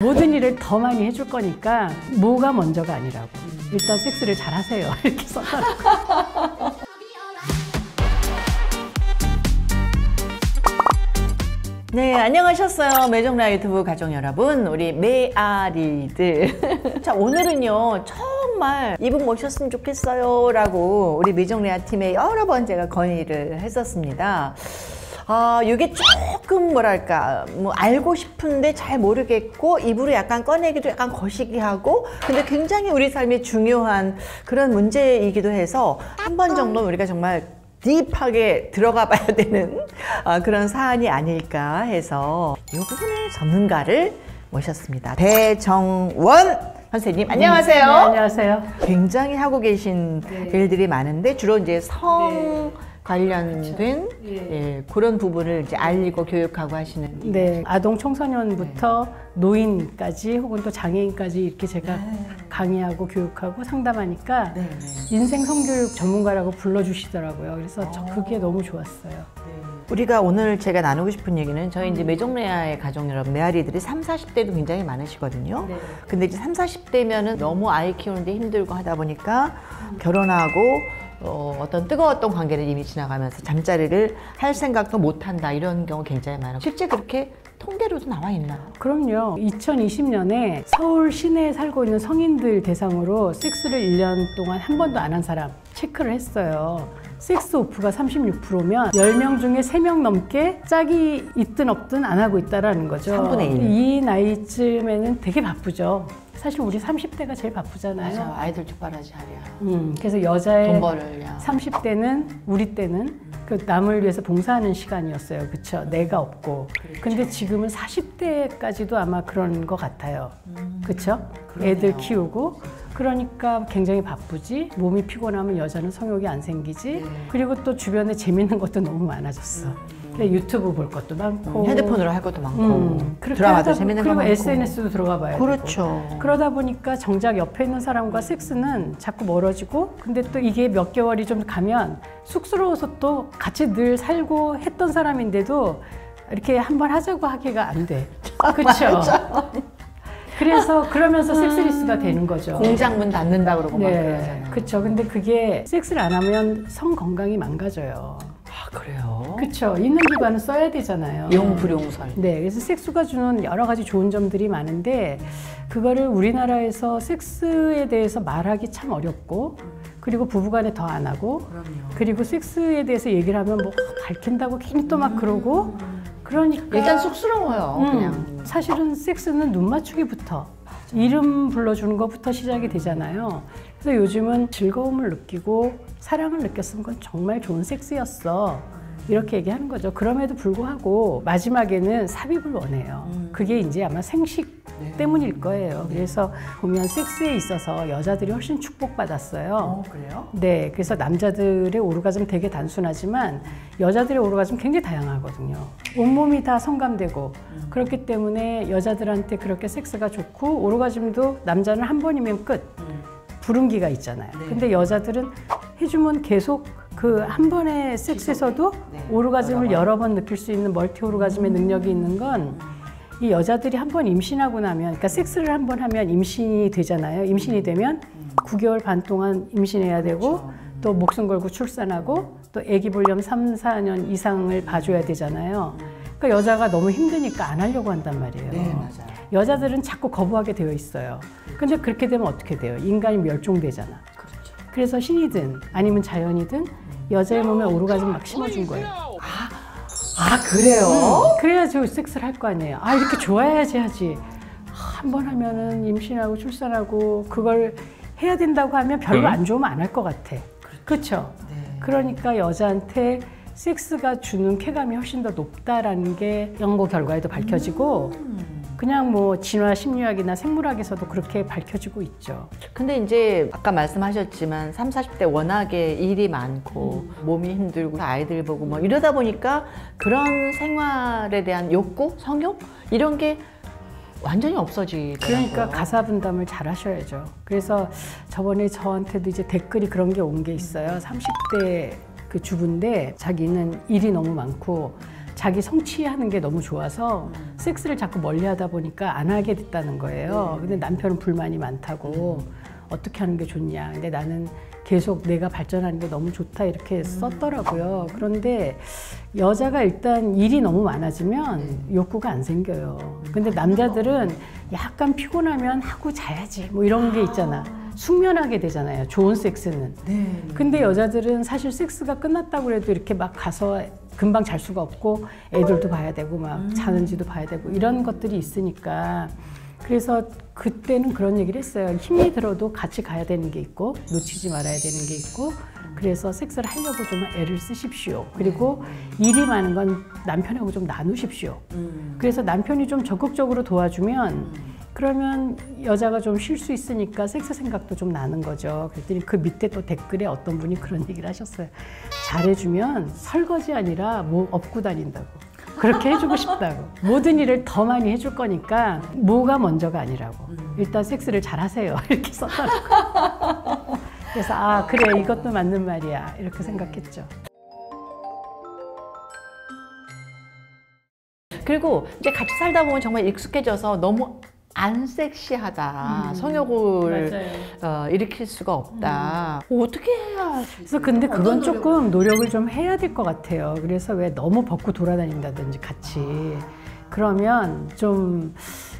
모든 일을 더 많이 해줄 거니까 뭐가 먼저가 아니라고. 일단 섹스를 잘 하세요. 이렇게 써놔요. 네, 안녕하셨어요. 매정라 유튜브 가족 여러분, 우리 메아리들. 자, 오늘은요, 정말 이분 모셨으면 좋겠어요 라고 우리 매정레아 팀에 여러 번 제가 건의를 했었습니다. 이게 조금 뭐랄까, 뭐 알고 싶은데 잘 모르겠고, 입으로 약간 꺼내기도 약간 거시기하고, 근데 굉장히 우리 삶에 중요한 그런 문제이기도 해서 한 번 정도 우리가 정말 딥하게 들어가 봐야 되는 그런 사안이 아닐까 해서 이 부분의 전문가를 모셨습니다. 배정원 선생님, 안녕하세요. 네, 안녕하세요. 굉장히 하고 계신 일들이 많은데 주로 이제 성 관련된 그런 부분을 이제 알리고 교육하고 하시는. 네, 아동 청소년부터 노인까지 혹은 또 장애인까지 이렇게 제가 강의하고 교육하고 상담하니까 인생 성교육 전문가라고 불러주시더라고요. 그래서 그게 너무 좋았어요. 우리가 오늘 제가 나누고 싶은 얘기는 저희 이제 매정레아의 가족 여러분, 메아리들이 30, 40대도 굉장히 많으시거든요. 근데 이제 30, 40대면은 너무 아이 키우는데 힘들고 하다 보니까 결혼하고 어떤 뜨거웠던 관계를 이미 지나가면서 잠자리를 할 생각도 못한다, 이런 경우 굉장히 많아요. 실제 그렇게 통계로도 나와 있나요? 그럼요. 2020년에 서울 시내에 살고 있는 성인들 대상으로 섹스를 1년 동안 한 번도 안 한 사람 체크를 했어요. 섹스 오프가 36%면 10명 중에 3명 넘게 짝이 있든 없든 안 하고 있다는 거죠. 3분의 1. 이 나이쯤에는 되게 바쁘죠. 사실 우리 30대가 제일 바쁘잖아요. 맞아, 아이들 뒷바라지 하랴. 그래서 여자의 돈 벌으랴. 30대는 우리 때는 그 남을 위해서 봉사하는 시간이었어요. 그쵸? 내가 없고. 그렇죠. 근데 지금은 40대까지도 아마 그런 것 같아요. 그쵸? 그러네요. 애들 키우고. 그러니까 굉장히 바쁘지. 몸이 피곤하면 여자는 성욕이 안 생기지. 그리고 또 주변에 재밌는 것도 너무 많아졌어. 유튜브 볼 것도 많고, 핸드폰으로 할 것도 많고, 드라마도 재밌는 거 그리고 많고, SNS도 들어가 봐야 그렇죠. 되고. 그러다 보니까 정작 옆에 있는 사람과 섹스는 자꾸 멀어지고, 근데 또 이게 몇 개월이 좀 가면 쑥스러워서 또 같이 늘 살고 했던 사람인데도 이렇게 한번 하자고 하기가 안 돼. 그렇죠? 그래서 그러면서 섹스리스가 되는 거죠. 공장문 닫는다 그러고 막 그러잖아요. 그렇죠. 근데 그게 섹스를 안 하면 성 건강이 망가져요. 아, 그래요? 그렇죠. 있는 기관은 써야 되잖아요. 용불용설. 네, 그래서 섹스가 주는 여러 가지 좋은 점들이 많은데 그거를 우리나라에서 섹스에 대해서 말하기 참 어렵고, 그리고 부부간에 더 안 하고, 그리고 섹스에 대해서 얘기를 하면 뭐 밝힌다고 괜히 또 막 그러고, 그러니까 일단 쑥스러워요. 그냥 사실은 섹스는 눈 맞추기부터, 이름 불러주는 것부터 시작이 되잖아요. 그래서 요즘은 즐거움을 느끼고 사랑을 느꼈으면 그건 정말 좋은 섹스였어, 이렇게 얘기하는 거죠. 그럼에도 불구하고 마지막에는 삽입을 원해요. 그게 이제 아마 생식 때문일 거예요. 그래서 보면 섹스에 있어서 여자들이 훨씬 축복받았어요. 그래요? 네, 그래서 남자들의 오르가즘 되게 단순하지만 여자들의 오르가즘 굉장히 다양하거든요. 온몸이 다 성감되고 그렇기 때문에 여자들한테 그렇게 섹스가 좋고, 오르가즘도 남자는 한 번이면 끝. 부름기가 있잖아요. 근데 여자들은 해주면 계속 그 한 번의 섹스에서도 오르가즘을 여러 번 느낄 수 있는 멀티 오르가즘의 능력이 있는 건, 이 여자들이 한 번 임신하고 나면, 그러니까 섹스를 한 번 하면 임신이 되잖아요. 임신이 되면 9개월 반 동안 임신해야 되고, 또 목숨 걸고 출산하고, 또 아기 보려면 3, 4년 이상을 봐줘야 되잖아요. 그러니까 여자가 너무 힘드니까 안 하려고 한단 말이에요. 네, 맞아요. 여자들은 자꾸 거부하게 되어 있어요. 근데 그렇게 되면 어떻게 돼요? 인간이 멸종되잖아. 그래서 신이든 아니면 자연이든 여자의 몸에 오르가즘 막 심어준 거예요. 아, 그래요? 그래야지 섹스를 할 거 아니에요. 아, 이렇게 좋아야지 하지. 한 번 하면은 임신하고 출산하고 그걸 해야 된다고 하면 별로 안 좋으면 안 할 것 같아. 그렇죠? 그러니까 여자한테 섹스가 주는 쾌감이 훨씬 더 높다라는 게 연구 결과에도 밝혀지고, 그냥 뭐 진화 심리학이나 생물학에서도 그렇게 밝혀지고 있죠. 근데 이제 아까 말씀하셨지만 30, 40대 워낙에 일이 많고 몸이 힘들고 아이들 보고 뭐 이러다 보니까 그런 생활에 대한 욕구, 성욕 이런 게 완전히 없어지더라고요. 그러니까 가사 분담을 잘 하셔야죠. 그래서 저번에 저한테도 이제 댓글이 그런 게 온 게 있어요. 30대 그 주부인데 자기는 일이 너무 많고 자기 성취하는 게 너무 좋아서 섹스를 자꾸 멀리하다 보니까 안 하게 됐다는 거예요. 근데 남편은 불만이 많다고 어떻게 하는 게 좋냐. 근데 나는 계속 내가 발전하는 게 너무 좋다 이렇게 썼더라고요. 그런데 여자가 일단 일이 너무 많아지면 욕구가 안 생겨요. 근데 남자들은 약간 피곤하면 하고 자야지 뭐 이런 게 있잖아. 숙면하게 되잖아요. 좋은 섹스는. 근데 여자들은 사실 섹스가 끝났다고 해도 이렇게 막 가서 금방 잘 수가 없고 애들도 봐야 되고 막 자는지도 봐야 되고 이런 것들이 있으니까 그래서 그때는 그런 얘기를 했어요. 힘이 들어도 같이 가야 되는 게 있고 놓치지 말아야 되는 게 있고 그래서 섹스를 하려고 좀 애를 쓰십시오. 그리고 일이 많은 건 남편하고 좀 나누십시오. 그래서 남편이 좀 적극적으로 도와주면 그러면 여자가 좀 쉴 수 있으니까 섹스 생각도 좀 나는 거죠. 그랬더니 그 밑에 또 댓글에 어떤 분이 그런 얘기를 하셨어요. 잘해주면 설거지 아니라 뭐 업고 다닌다고. 그렇게 해주고 싶다고. 모든 일을 더 많이 해줄 거니까 뭐가 먼저가 아니라고. 일단 섹스를 잘 하세요. 이렇게 썼더라고요. 그래서 아 그래 이것도 맞는 말이야 이렇게 생각했죠. 그리고 이제 같이 살다 보면 정말 익숙해져서 너무 안 섹시하다. 성욕을 일으킬 수가 없다. 어떻게 해야? 그래서 근데 그건 조금 노력을 좀 해야 될 것 같아요. 그래서 왜 너무 벗고 돌아다닌다든지 같이 그러면 좀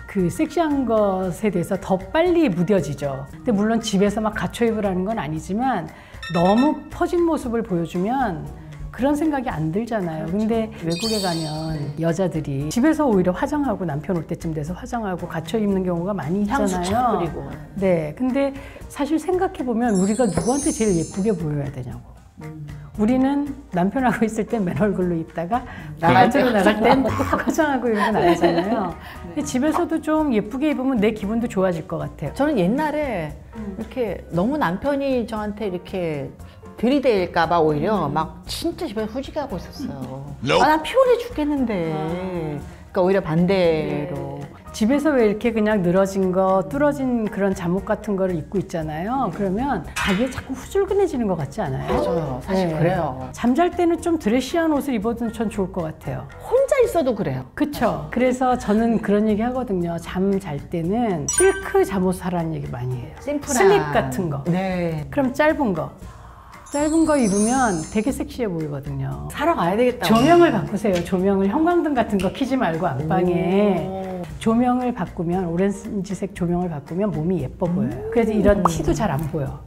그 섹시한 것에 대해서 더 빨리 무뎌지죠. 근데 물론 집에서 막 갖춰 입으라는 건 아니지만 너무 퍼진 모습을 보여주면 그런 생각이 안 들잖아요. 근데 외국에 가면 여자들이 집에서 오히려 화장하고 남편 올 때쯤 돼서 화장하고 갖춰 입는 경우가 많이 있잖아요. 그리고 네, 근데 사실 생각해 보면 우리가 누구한테 제일 예쁘게 보여야 되냐고. 우리는 남편하고 있을 땐 맨 얼굴로 있다가 바깥으로 나갈 땐 다 화장하고 이러고 나가잖아요. 근데 집에서도 좀 예쁘게 입으면 내 기분도 좋아질 것 같아요. 저는 옛날에 이렇게 너무 남편이 저한테 이렇게 들이댈까봐 오히려 막 진짜 집에서 후지게 하고 있었어요. 아, 난 피곤해 죽겠는데. 그러니까 오히려 반대로. 집에서 왜 이렇게 그냥 늘어진 거, 뚫어진 그런 잠옷 같은 거를 입고 있잖아요. 그러면 자기가 자꾸 후줄근해지는 것 같지 않아요? 맞아요. 사실 네. 그래요. 잠잘 때는 좀 드레시한 옷을 입어도 전 좋을 것 같아요. 혼자 있어도 그래요. 그쵸? 그래서 저는 그런 얘기 하거든요. 잠 잘 때는 실크 잠옷 사라는 얘기 많이 해요. 심플한. 슬립 같은 거. 네. 그럼 짧은 거. 짧은 거 입으면 되게 섹시해 보이거든요. 사러 가야 되겠다. 조명을 바꾸세요. 조명을 형광등 같은 거 켜지 말고 안방에 조명을 바꾸면 오렌지색 조명을 바꾸면 몸이 예뻐 보여요. 그래서 이런 티도 잘 안 보여.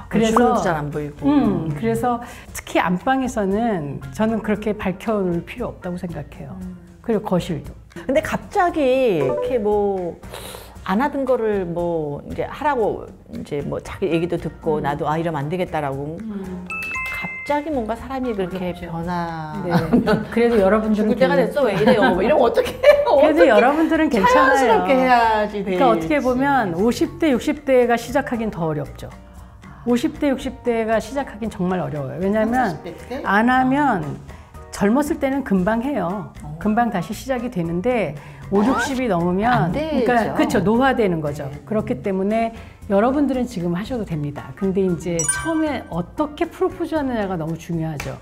그래서 잘 안 보이고. 그래서 특히 안방에서는 저는 그렇게 밝혀놓을 필요 없다고 생각해요. 그리고 거실도. 근데 갑자기 이렇게 뭐 안 하던 거를 뭐 이제 하라고 이제 뭐 자기 얘기도 듣고 나도 아 이러면 안 되겠다라고 갑자기 뭔가 사람이 그렇게 변화. 네. 그래도 여러분들은 죽을 때가 됐어 왜 이래요? 뭐 이러면 어떻게 해요? 그래도 여러분들은 괜찮아요. 자연스럽게 해야지. 그러니까 어떻게 보면 50대, 60대가 시작하긴 더 어렵죠. 50대, 60대가 시작하긴 정말 어려워요. 왜냐하면 안 하면 젊었을 때는 금방 해요. 금방 다시 시작이 되는데 5, 60이 넘으면 그러니까 그렇죠. 노화되는 거죠. 그렇기 때문에 여러분들은 지금 하셔도 됩니다. 근데 이제 처음에 어떻게 프로포즈 하느냐가 너무 중요하죠.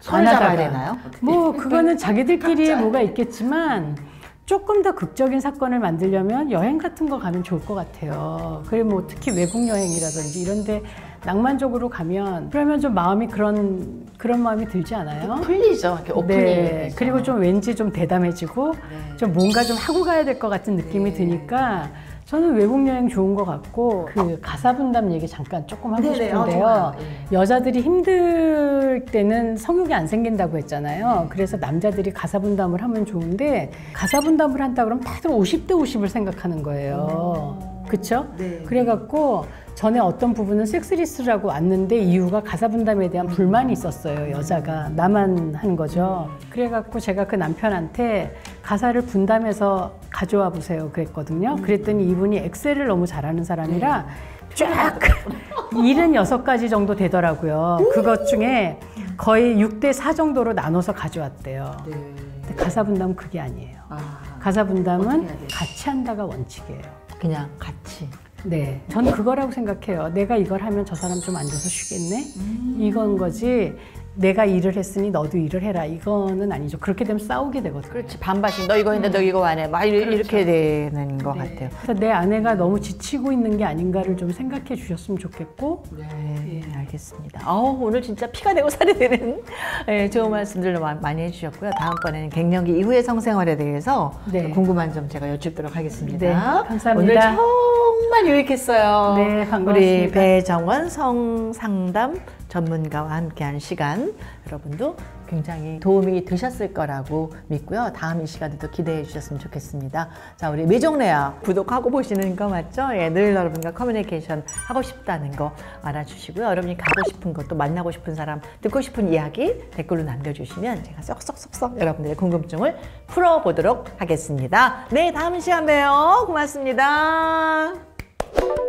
손을 잡아야 되나요? 뭐 그거는 자기들끼리의 뭐가 있겠지만 조금 더 극적인 사건을 만들려면 여행 같은 거 가면 좋을 것 같아요. 그리고 뭐 특히 외국 여행이라든지 이런데 낭만적으로 가면 그러면 좀 마음이 그런 마음이 들지 않아요? 풀리죠. 이렇게 오픈이. 네. 그리고 좀 왠지 좀 대담해지고 좀 뭔가 좀 하고 가야 될 것 같은 느낌이 드니까 저는 외국 여행 좋은 것 같고 그 가사 분담 얘기 잠깐 조금 하고 싶은데요. 여자들이 힘들 때는 성욕이 안 생긴다고 했잖아요. 그래서 남자들이 가사 분담을 하면 좋은데 가사 분담을 한다 그러면 다들 50대 50을 생각하는 거예요. 그쵸? 그래갖고 전에 어떤 부분은 섹스리스라고 왔는데 이유가 가사 분담에 대한 불만이 있었어요. 여자가 나만 한 거죠. 그래갖고 제가 그 남편한테 가사를 분담해서 가져와 보세요 그랬거든요. 그랬더니 이분이 엑셀을 너무 잘하는 사람이라 쫙 76가지 정도 되더라고요. 그것 중에 거의 6대 4 정도로 나눠서 가져왔대요. 근데 가사 분담은 그게 아니에요. 가사 분담은 같이 한다가 원칙이에요. 그냥 같이. 네, 저는 그거라고 생각해요. 내가 이걸 하면 저 사람 좀 앉아서 쉬겠네? 이건 거지. 내가 일을 했으니 너도 일을 해라. 이거는 아니죠. 그렇게 되면 싸우게 되거든요. 그렇지. 반반씩 너 이거 했는데 너 이거 안 해. 막 이렇게 되는 것 같아요. 그래서 내 아내가 너무 지치고 있는 게 아닌가를 좀 생각해 주셨으면 좋겠고. 네, 알겠습니다. 오늘 진짜 피가 되고 살이 되는 좋은 말씀들 많이 해주셨고요. 다음번에는 갱년기 이후의 성생활에 대해서 궁금한 점 제가 여쭙도록 하겠습니다. 네, 감사합니다. 오늘 정말 유익했어요. 네, 반갑습니다. 우리 배정원 성상담 전문가와 함께한 시간 여러분도 굉장히 도움이 되셨을 거라고 믿고요. 다음 이 시간도 기대해 주셨으면 좋겠습니다. 자, 우리 미종래아 구독하고 보시는 거 맞죠? 예, 늘 여러분과 커뮤니케이션 하고 싶다는 거 알아주시고요. 여러분이 가고 싶은 것도 만나고 싶은 사람, 듣고 싶은 이야기 댓글로 남겨주시면 제가 쏙쏙쏙쏙 여러분들의 궁금증을 풀어보도록 하겠습니다. 네, 다음 시간 봬요. 고맙습니다.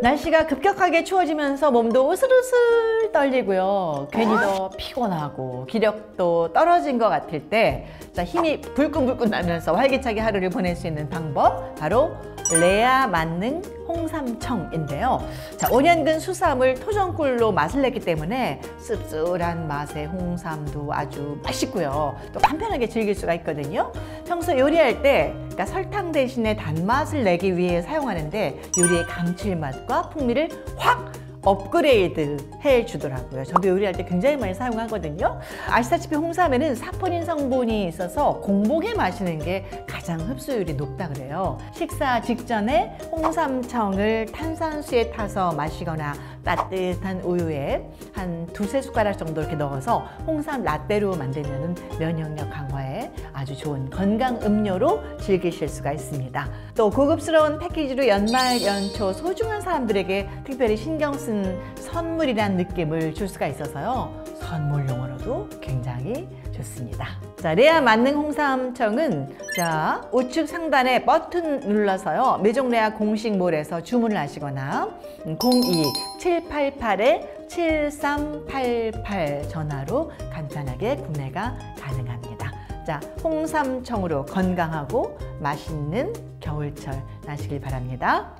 날씨가 급격하게 추워지면서 몸도 으슬으슬 떨리고요. 괜히 더 피곤하고 기력도 떨어진 것 같을 때 힘이 불끈불끈 나면서 활기차게 하루를 보낼 수 있는 방법 바로 레아 만능 홍삼청인데요. 자, 5년근 수삼을 토종꿀로 맛을 냈기 때문에 씁쓸한 맛의 홍삼도 아주 맛있고요. 또 간편하게 즐길 수가 있거든요. 평소 요리할 때 그러니까 설탕 대신에 단맛을 내기 위해 사용하는데 요리의 감칠맛과 풍미를 확 업그레이드 해주더라고요. 저도 요리할 때 굉장히 많이 사용하거든요. 아시다시피 홍삼에는 사포닌 성분이 있어서 공복에 마시는 게 가장 흡수율이 높다 그래요. 식사 직전에 홍삼청을 탄산수에 타서 마시거나 따뜻한 우유에 한 2~3 숟가락 정도 이렇게 넣어서 홍삼 라떼로 만들면 면역력 강화에 아주 좋은 건강 음료로 즐기실 수가 있습니다. 또 고급스러운 패키지로 연말 연초 소중한 사람들에게 특별히 신경 쓴 선물이란 느낌을 줄 수가 있어서요. 선물용으로도 굉장히 좋습니다. 자, 레아 만능 홍삼청은 자, 우측 상단에 버튼 눌러서요. 메종레아 공식몰에서 주문을 하시거나 02-788-7388 전화로 간편하게 구매가 가능합니다. 자, 홍삼청으로 건강하고 맛있는 겨울철 나시길 바랍니다.